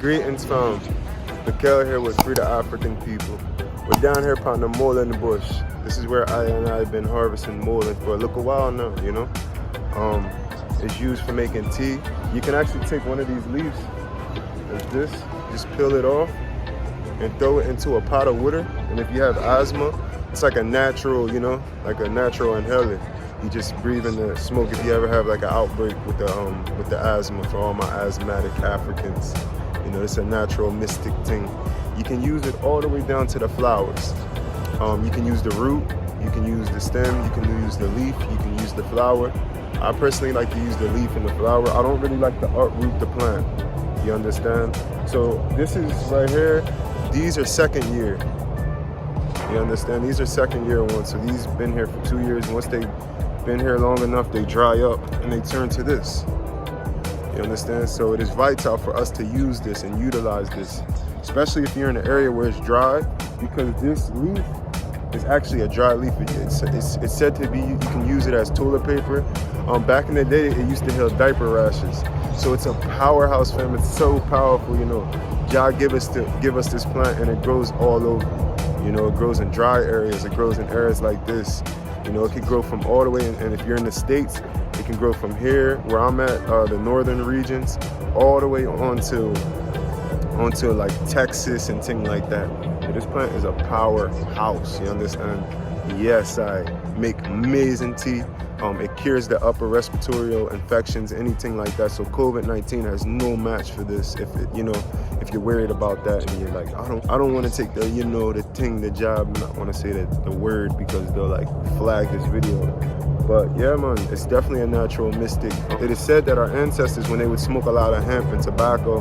Greetings fam, Mikhail here with Free the African People. We're down here upon the mullein bush. This is where I have been harvesting mullein for a little while now, you know. It's used for making tea. You can actually take one of these leaves, like this, just peel it off and throw it into a pot of water. And if you have asthma, it's like a natural, you know, like a natural inhaler. You just breathe in the smoke if you ever have like an outbreak with the asthma, for all my asthmatic Africans. You know, it's a natural mystic thing. You can use it all the way down to the flowers. You can use the root, you can use the stem, you can use the leaf, you can use the flower. I personally like to use the leaf and the flower. I don't really like to uproot the plant. You understand? So this is right here, these are second year. You understand? These are second year ones. So these been here for 2 years. Once they've been here long enough, they dry up and they turn to this. You understand? So it is vital for us to use this and utilize this, especially if you're in an area where it's dry, because this leaf is actually a dry leaf. It's said to be, you can use it as toilet paper. Back in the day, it used to heal diaper rashes. So it's a powerhouse, fam. It's so powerful, you know. God give us this plant, and it grows all over. You know, it grows in dry areas. It grows in areas like this. You know, it can grow from all the way, and if you're in the States, it can grow from here, where I'm at, the northern regions, all the way onto like Texas and things like that. But this plant is a powerhouse, you understand? Yes, I make amazing tea. It cures the upper respiratory infections, anything like that. So COVID-19 has no match for this. If it, you know, if you're worried about that and you're like, I don't want to take the, you know, the job. I don't want to say the word because they'll like flag this video. But yeah, man, it's definitely a natural mystic. It is said that our ancestors, when they would smoke a lot of hemp and tobacco,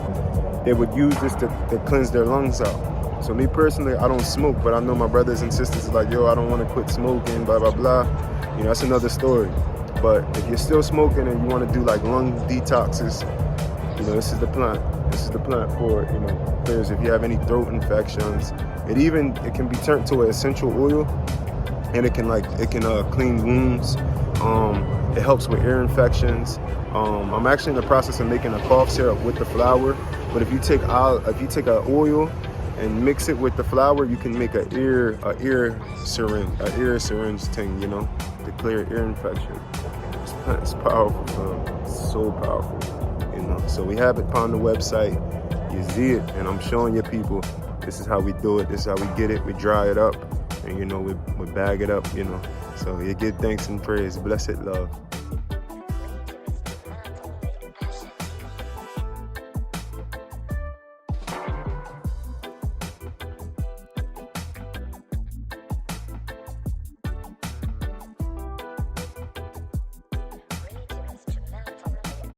they would use this to cleanse their lungs out. So me personally, I don't smoke, but I know my brothers and sisters are like, yo, I don't want to quit smoking, blah, blah, blah. You know, that's another story. But if you're still smoking and you want to do like lung detoxes, you know, this is the plant. This is the plant for it, you know. There's, if you have any throat infections, it can be turned to an essential oil, and it can clean wounds. It helps with ear infections. I'm actually in the process of making a cough syrup with the flower. But if you take an oil and mix it with the flower, you can make an ear syringe thing, you know, to clear ear infection. It's powerful, man. It's so powerful, you know. So we have it on the website. You see it, and I'm showing you people. This is how we do it. This is how we get it. We dry it up, and you know, we bag it up, you know. So you give thanks and praise. Blessed love.